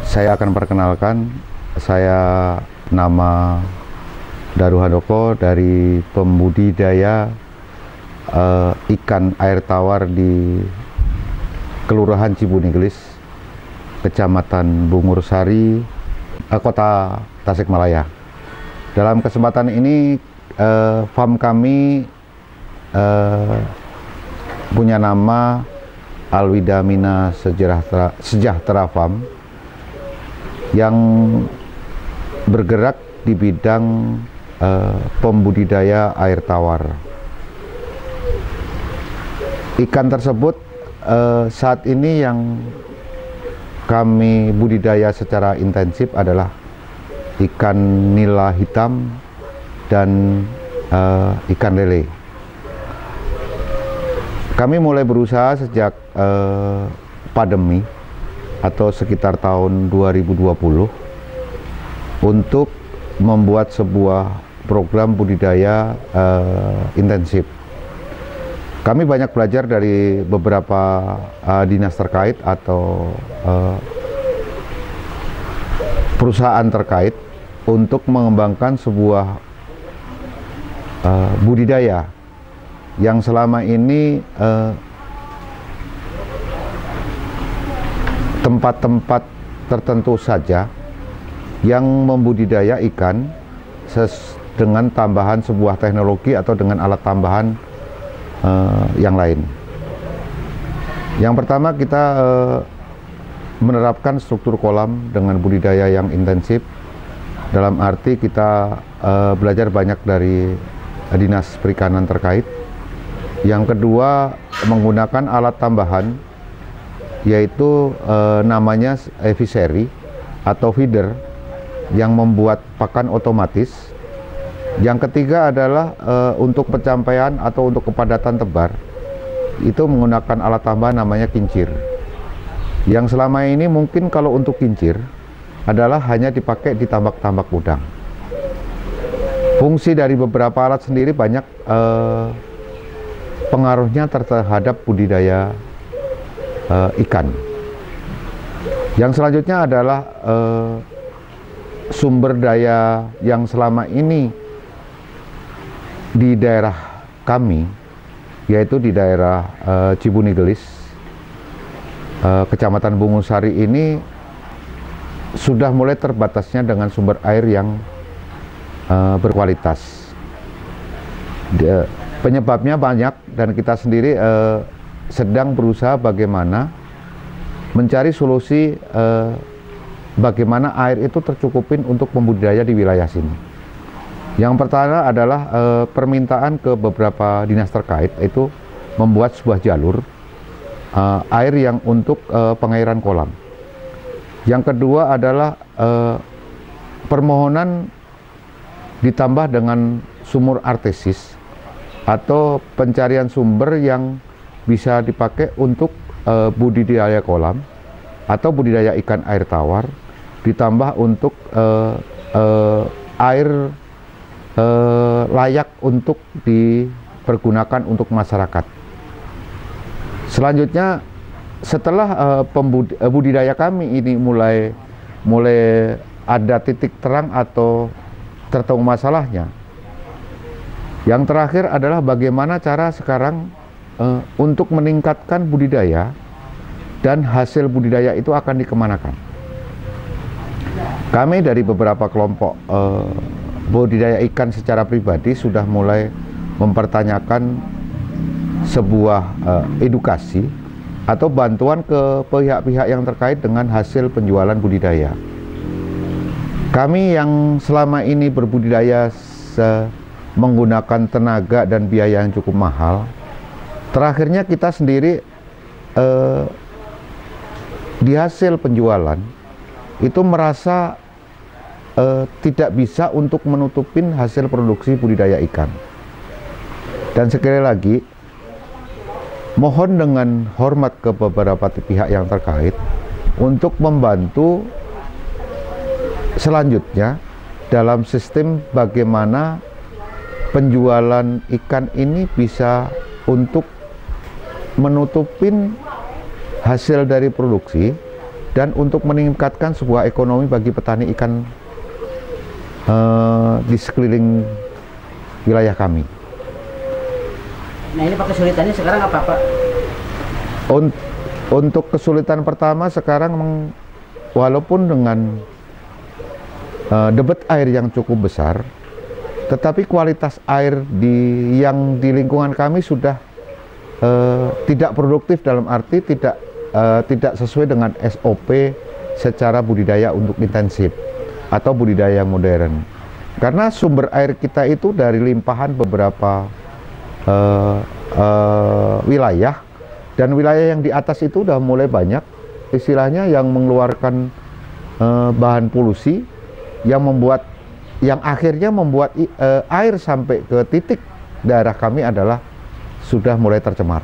Saya akan perkenalkan, saya nama Daru Handoko dari pembudidaya ikan air tawar di Kelurahan Cibuniglis, Kecamatan Bungursari, Kota Tasikmalaya. Dalam kesempatan ini farm kami punya nama Alwidamina Sejahtera Farm yang bergerak di bidang pembudidaya air tawar. Ikan tersebut saat ini yang kami budidaya secara intensif adalah ikan nila hitam dan ikan lele. Kami mulai berusaha sejak pandemi atau sekitar tahun 2020 untuk membuat sebuah program budidaya intensif. Kami banyak belajar dari beberapa dinas terkait atau perusahaan terkait untuk mengembangkan sebuah budidaya yang selama ini tempat-tempat tertentu saja yang membudidaya ikan dengan tambahan sebuah teknologi atau dengan alat tambahan yang lain. Yang pertama, kita menerapkan struktur kolam dengan budidaya yang intensif. Dalam arti kita belajar banyak dari dinas perikanan terkait. Yang kedua, menggunakan alat tambahan, yaitu namanya fishery atau feeder yang membuat pakan otomatis. Yang ketiga adalah untuk pencapaian atau untuk kepadatan tebar, itu menggunakan alat tambahan namanya kincir. Yang selama ini mungkin kalau untuk kincir adalah hanya dipakai di tambak-tambak udang. Fungsi dari beberapa alat sendiri banyak pengaruhnya terhadap budidaya ikan. Yang selanjutnya adalah sumber daya yang selama ini di daerah kami, yaitu di daerah Cibuniglis, Kecamatan Bungursari ini sudah mulai terbatasnya dengan sumber air yang berkualitas. Penyebabnya banyak dan kita sendiri sedang berusaha bagaimana mencari solusi bagaimana air itu tercukupin untuk pembudidaya di wilayah sini. Yang pertama adalah permintaan ke beberapa dinas terkait, itu membuat sebuah jalur air yang untuk pengairan kolam. Yang kedua adalah permohonan ditambah dengan sumur artesis atau pencarian sumber yang bisa dipakai untuk budidaya kolam atau budidaya ikan air tawar, ditambah untuk air layak untuk dipergunakan untuk masyarakat. Selanjutnya, setelah budidaya kami ini mulai ada titik terang atau tertemu masalahnya, yang terakhir adalah bagaimana cara sekarang untuk meningkatkan budidaya dan hasil budidaya itu akan dikemanakan. Kami dari beberapa kelompok budidaya ikan secara pribadi sudah mulai mempertanyakan sebuah edukasi atau bantuan ke pihak-pihak yang terkait dengan hasil penjualan budidaya. Kami yang selama ini berbudidaya menggunakan tenaga dan biaya yang cukup mahal, terakhirnya kita sendiri di hasil penjualan itu merasa tidak bisa untuk menutupin hasil produksi budidaya ikan. Dan sekali lagi, mohon dengan hormat ke beberapa pihak yang terkait untuk membantu selanjutnya dalam sistem bagaimana penjualan ikan ini bisa untuk menutupin hasil dari produksi dan untuk meningkatkan sebuah ekonomi bagi petani ikan di sekeliling wilayah kami. Nah ini Pak, kesulitannya sekarang apa Pak? Untuk kesulitan pertama sekarang walaupun dengan debit air yang cukup besar, tetapi kualitas air yang di lingkungan kami sudah tidak produktif, dalam arti tidak sesuai dengan SOP secara budidaya untuk intensif atau budidaya yang modern. Karena sumber air kita itu dari limpahan beberapa wilayah, dan wilayah yang di atas itu udah mulai banyak istilahnya yang mengeluarkan bahan polusi yang akhirnya membuat air sampai ke titik daerah kami adalah sudah mulai tercemar.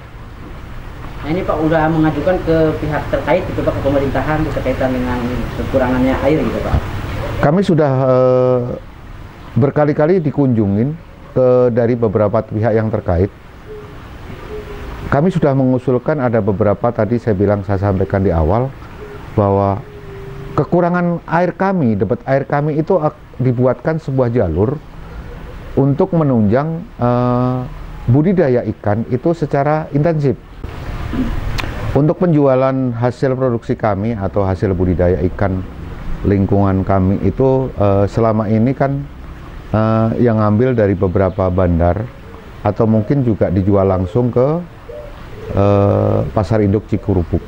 Nah ini Pak udah mengajukan ke pihak terkait gitu Pak, ke pemerintahan berkaitan dengan kekurangannya air gitu Pak? Kami sudah berkali-kali dikunjungin dari beberapa pihak yang terkait. Kami sudah mengusulkan, ada beberapa tadi saya sampaikan di awal bahwa kekurangan air kami, debit air kami itu dibuatkan sebuah jalur untuk menunjang budidaya ikan itu secara intensif. Untuk penjualan hasil produksi kami atau hasil budidaya ikan lingkungan kami itu selama ini kan yang ngambil dari beberapa bandar atau mungkin juga dijual langsung ke pasar induk Cikurubuk.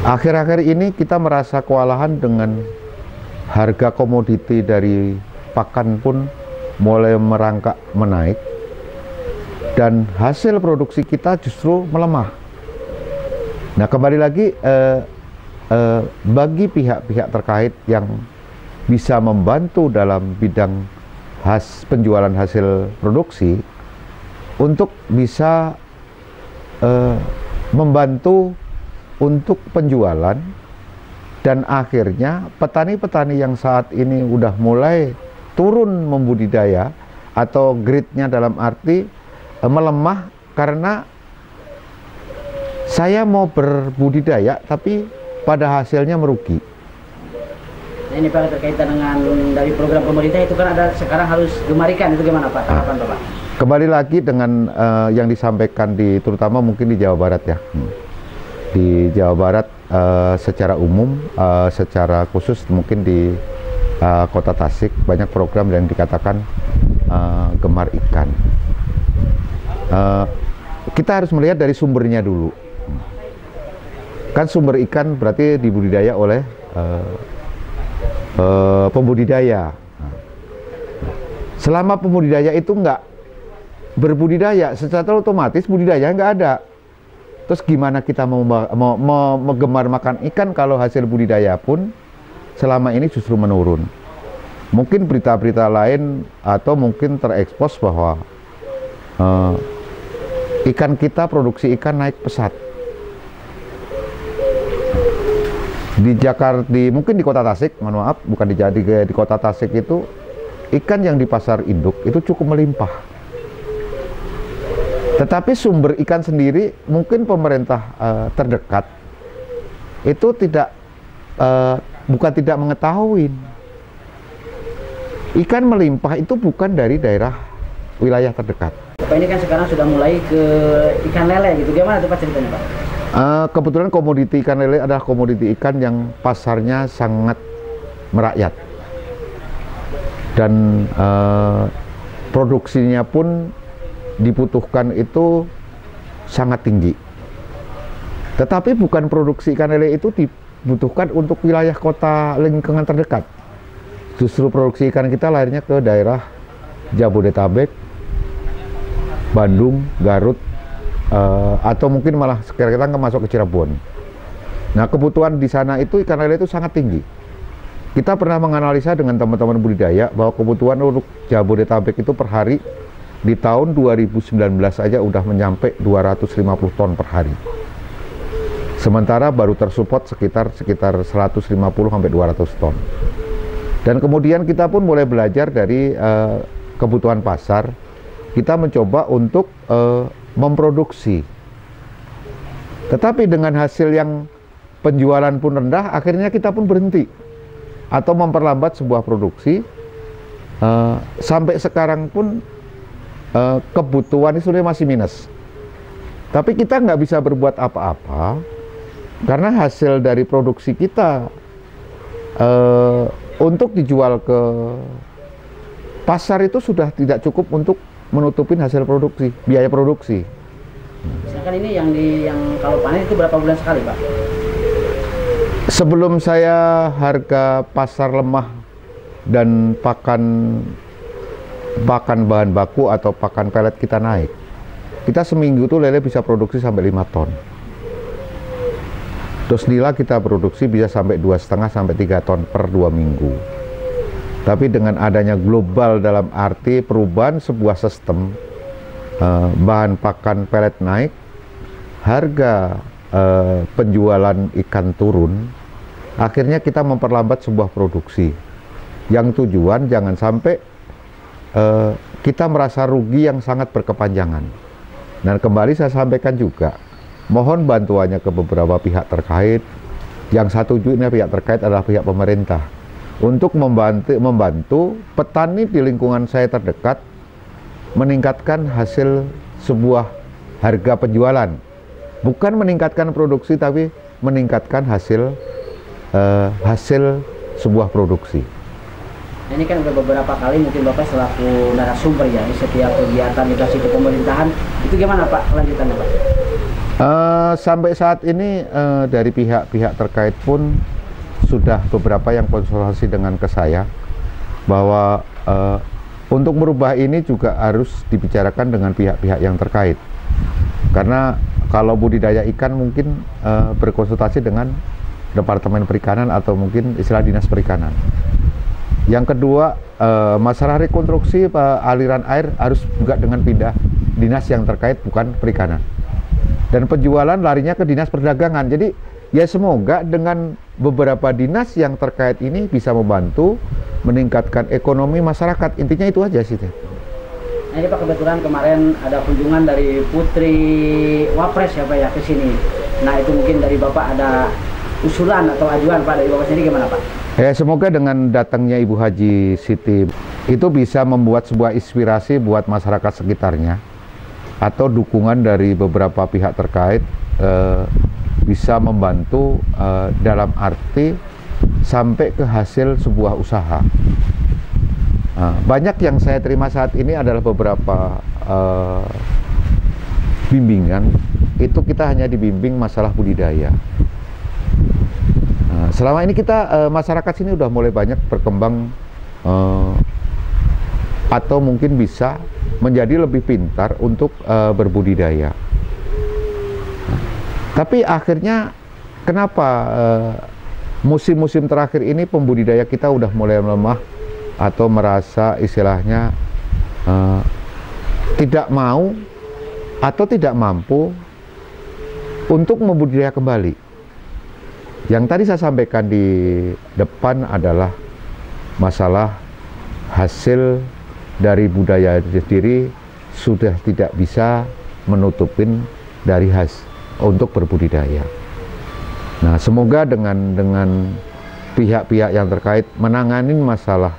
Akhir-akhir ini kita merasa kewalahan dengan harga komoditi dari pakan pun mulai merangkak menaik, dan hasil produksi kita justru melemah. Nah, kembali lagi bagi pihak-pihak terkait yang bisa membantu dalam bidang penjualan hasil produksi untuk bisa membantu untuk penjualan, dan akhirnya petani-petani yang saat ini udah mulai turun membudidaya atau grade-nya dalam arti melemah karena saya mau berbudidaya tapi pada hasilnya merugi. Nah ini Pak, terkaitan dengan dari program pemerintah itu kan ada sekarang harus gemarikan, itu gimana Pak? Tanggapan Bapak? Kembali lagi dengan yang disampaikan terutama mungkin di Jawa Barat ya. Di Jawa Barat secara umum, secara khusus mungkin di Kota Tasik banyak program yang dikatakan gemar ikan. Kita harus melihat dari sumbernya dulu. Kan sumber ikan berarti dibudidaya oleh pembudidaya. Selama pembudidaya itu nggak berbudidaya, secara otomatis budidaya nggak ada. Terus gimana kita mau gemar makan ikan kalau hasil budidaya pun selama ini justru menurun? Mungkin berita-berita lain atau mungkin terekspos bahwa ikan kita, produksi ikan naik pesat. Di Jakarta, mungkin di Kota Tasik, mohon maaf, bukan di Kota Tasik itu ikan yang di pasar induk itu cukup melimpah. Tetapi sumber ikan sendiri mungkin pemerintah terdekat itu bukan tidak mengetahui. Ikan melimpah itu bukan dari daerah wilayah terdekat. Pak, ini kan sekarang sudah mulai ke ikan lele gitu, gimana tuh Pak ceritanya Pak? Kebetulan komoditi ikan lele adalah komoditi ikan yang pasarnya sangat merakyat, dan produksinya pun dibutuhkan itu sangat tinggi. Tetapi bukan produksi ikan lele itu dibutuhkan untuk wilayah kota lingkungan terdekat. Justru produksi ikan kita lahirnya ke daerah Jabodetabek, Bandung, Garut, atau mungkin malah sekarang masuk ke Cirebon. Nah, kebutuhan di sana itu ikan lele itu sangat tinggi. Kita pernah menganalisa dengan teman-teman budidaya bahwa kebutuhan untuk Jabodetabek itu per hari di tahun 2019 saja udah menyampe 250 ton per hari. Sementara baru tersupport sekitar 150 sampai 200 ton. Dan kemudian kita pun mulai belajar dari kebutuhan pasar. Kita mencoba untuk memproduksi. Tetapi dengan hasil yang penjualan pun rendah, akhirnya kita pun berhenti atau memperlambat sebuah produksi. Sampai sekarang pun kebutuhan itu masih minus. Tapi kita nggak bisa berbuat apa-apa karena hasil dari produksi kita untuk dijual ke pasar itu sudah tidak cukup untuk menutupin hasil produksi, biaya produksi. Misalkan ini yang kalau panen itu berapa bulan sekali, Pak? Sebelum saya harga pasar lemah dan pakan bahan baku atau pakan pelet kita naik, kita seminggu tuh lele bisa produksi sampai 5 ton. Terus nila kita produksi bisa sampai 2,5 sampai 3 ton per 2 minggu. Tapi dengan adanya global dalam arti perubahan sebuah sistem, bahan pakan pelet naik, harga penjualan ikan turun, akhirnya kita memperlambat sebuah produksi. Yang tujuan jangan sampai kita merasa rugi yang sangat berkepanjangan. Dan kembali saya sampaikan juga, mohon bantuannya ke beberapa pihak terkait. Yang satu juga pihak terkait adalah pihak pemerintah untuk membantu petani di lingkungan saya terdekat meningkatkan hasil sebuah harga penjualan. Bukan meningkatkan produksi, tapi meningkatkan hasil sebuah produksi. Ini kan udah beberapa kali mungkin Bapak selaku narasumber ya di setiap kegiatan migrasi ke pemerintahan, itu gimana Pak kelanjutannya Pak? Sampai saat ini dari pihak-pihak terkait pun sudah beberapa yang konsultasi dengan ke saya bahwa untuk merubah ini juga harus dibicarakan dengan pihak-pihak yang terkait. Karena kalau budidaya ikan mungkin berkonsultasi dengan Departemen Perikanan atau mungkin istilah Dinas Perikanan. Yang kedua, masalah rekonstruksi aliran air harus juga dengan pindah dinas yang terkait, bukan perikanan. Dan penjualan larinya ke dinas perdagangan. Jadi ya semoga dengan beberapa dinas yang terkait ini bisa membantu meningkatkan ekonomi masyarakat. Intinya itu aja sih. Nah ini Pak, kebetulan kemarin ada kunjungan dari Putri Wapres ya Pak ya ke sini. Nah itu mungkin dari Bapak ada usulan atau ajuan Pak dari Bapak sendiri gimana Pak? Ya semoga dengan datangnya Ibu Haji Siti itu bisa membuat sebuah inspirasi buat masyarakat sekitarnya atau dukungan dari beberapa pihak terkait bisa membantu dalam arti sampai ke hasil sebuah usaha. Banyak yang saya terima saat ini adalah beberapa bimbingan, itu kita hanya dibimbing masalah budidaya. Selama ini kita masyarakat sini udah mulai banyak berkembang atau mungkin bisa menjadi lebih pintar untuk berbudidaya. Tapi akhirnya kenapa musim-musim terakhir ini pembudidaya kita udah mulai melemah atau merasa istilahnya tidak mau atau tidak mampu untuk membudidaya kembali. Yang tadi saya sampaikan di depan adalah masalah hasil dari budaya sendiri sudah tidak bisa menutupin dari untuk berbudidaya. Nah, semoga dengan pihak-pihak yang terkait menangani masalah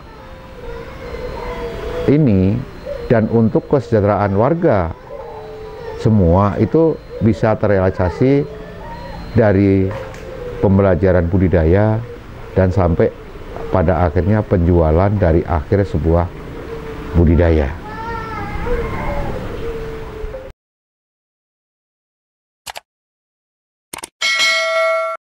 ini dan untuk kesejahteraan warga semua itu bisa terrealisasi dari pembelajaran budidaya dan sampai pada akhirnya penjualan dari akhir sebuah budidaya.